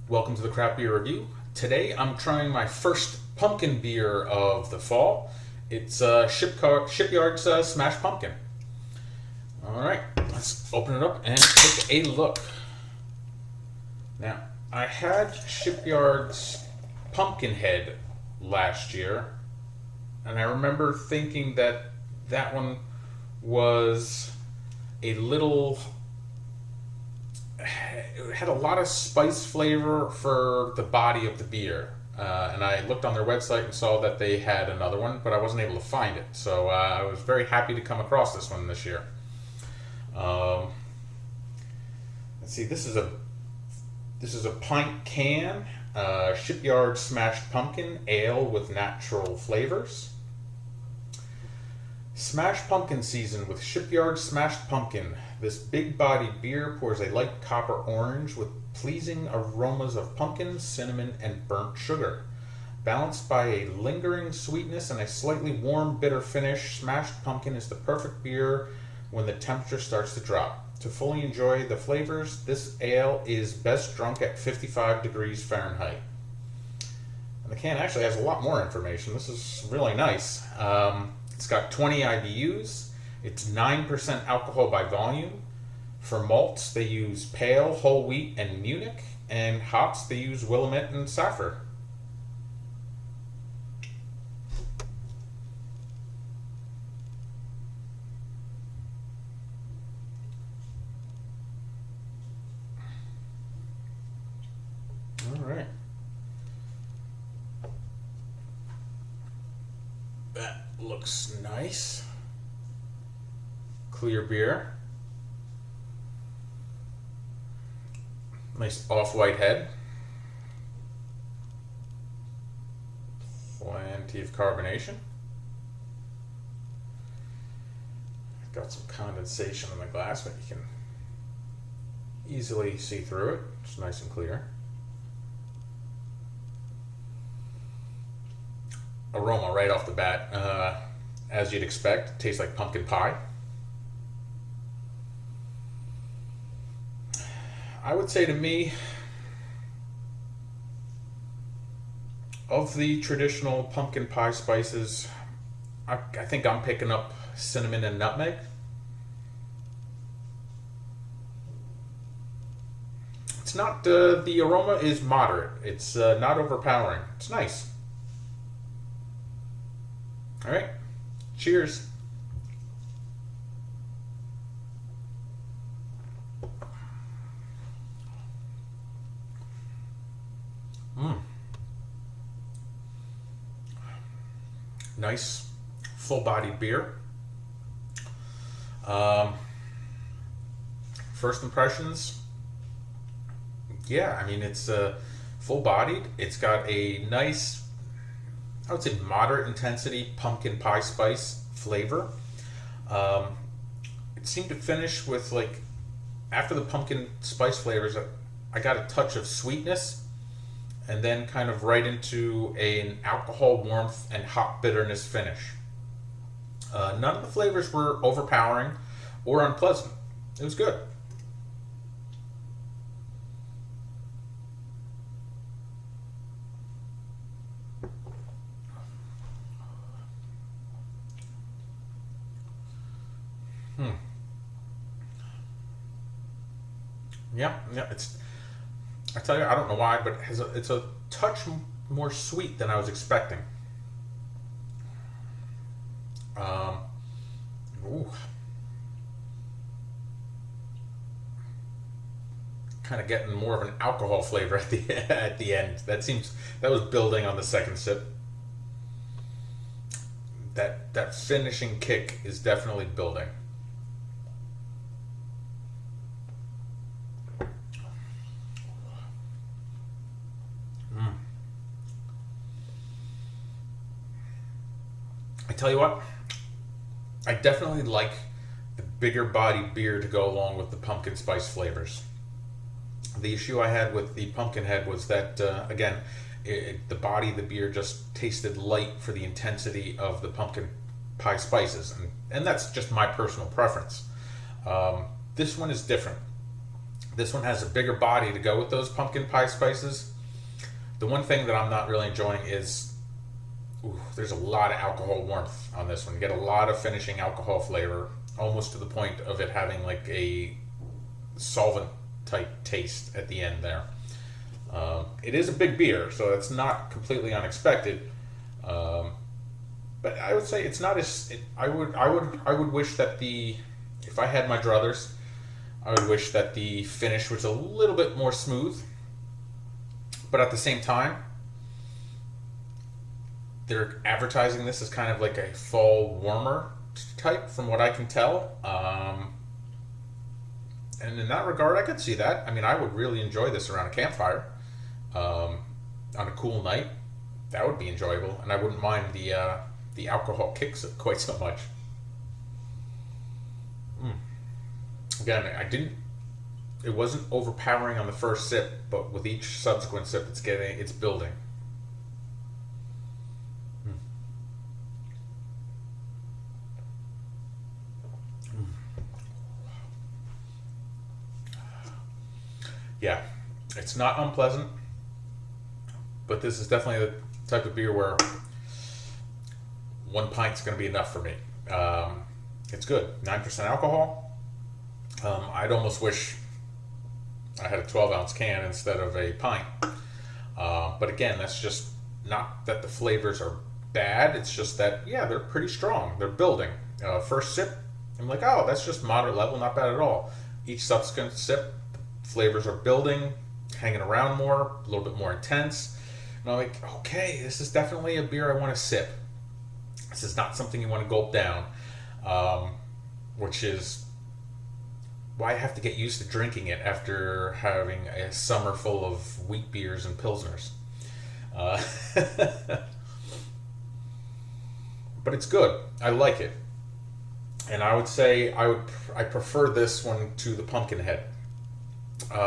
Welcome to the Craft Beer Review. Today I'm trying my first pumpkin beer of the fall. It's Shipyard's Smashed Pumpkin. Alright, let's open it up and take a look. Now, I had Shipyard's Pumpkinhead last year, and I remember thinking that that one was a little... It had a lot of spice flavor for the body of the beer. And I looked on their website and saw that they had another one, but I wasn't able to find it. So I was very happy to come across this one this year. Let's see, this is a pint can, Shipyard Smashed Pumpkin Ale with natural flavors. Smashed Pumpkin season with Shipyard Smashed Pumpkin. This big-bodied beer pours a light copper orange with pleasing aromas of pumpkin, cinnamon, and burnt sugar. Balanced by a lingering sweetness and a slightly warm, bitter finish, Smashed Pumpkin is the perfect beer when the temperature starts to drop. To fully enjoy the flavors, this ale is best drunk at 55 degrees Fahrenheit. And the can actually has a lot more information. This is really nice. It's got 20 IBUs. It's 9% alcohol by volume. For malts, they use pale, whole wheat, and Munich. And hops, they use Willamette and Safford. All right. That looks nice. Clear beer. Nice off-white head. Plenty of carbonation. Got some condensation in the glass, but you can easily see through it. It's nice and clear. Aroma right off the bat, as you'd expect, it tastes like pumpkin pie. I would say to me, of the traditional pumpkin pie spices, I think I'm picking up cinnamon and nutmeg. It's not, the aroma is moderate. It's not overpowering. It's nice. All right, cheers. Nice, full-bodied beer. First impressions, yeah, I mean, it's full-bodied. It's got a nice, I would say, moderate intensity pumpkin pie spice flavor. It seemed to finish with, like, after the pumpkin spice flavors, I got a touch of sweetness, and then kind of right into an alcohol warmth and hop bitterness finish. None of the flavors were overpowering or unpleasant. It was good. Yeah, it's... I tell you, I don't know why, but it's a touch more sweet than I was expecting. Ooh. Kind of getting more of an alcohol flavor at the end. That was building on the second sip. That finishing kick is definitely building. I tell you what, I definitely like the bigger bodied beer to go along with the pumpkin spice flavors. The issue I had with the Pumpkinhead was that, again, the body of the beer just tasted light for the intensity of the pumpkin pie spices, and that's just my personal preference. This one is different. This one has a bigger body to go with those pumpkin pie spices. The one thing that I'm not really enjoying is there's a lot of alcohol warmth on this one. You get a lot of finishing alcohol flavor, almost to the point of it having like a solvent type taste at the end there. It is a big beer, so it's not completely unexpected. But I would say it's not as I would wish that if I had my druthers, I would wish that the finish was a little bit more smooth. But at the same time, they're advertising this as kind of like a fall warmer type, from what I can tell. And in that regard, I could see that. I mean, I would really enjoy this around a campfire on a cool night. That would be enjoyable, and I wouldn't mind the alcohol kicks it quite so much. Again, it wasn't overpowering on the first sip, but with each subsequent sip, it's building. Yeah, it's not unpleasant, but this is definitely the type of beer where 1 pint's going to be enough for me. It's good, 9% alcohol. I'd almost wish I had a 12-ounce can instead of a pint. But again, that's just not that the flavors are bad. It's just that, yeah, they're pretty strong. They're building. First sip, I'm like, oh, that's just moderate level, not bad at all. Each subsequent sip, flavors are building, hanging around more, a little bit more intense. And I'm like, okay, this is definitely a beer I want to sip. This is not something you want to gulp down, which is why I have to get used to drinking it after having a summer full of wheat beers and pilsners. But it's good. I like it. And I would say I prefer this one to the Pumpkinhead. If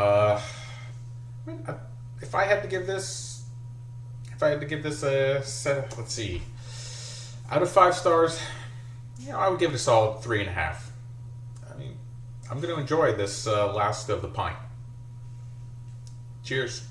I had to give this a set, let's see, out of 5 stars, I would give it a solid 3.5. I mean, I'm going to enjoy this last of the pint. Cheers.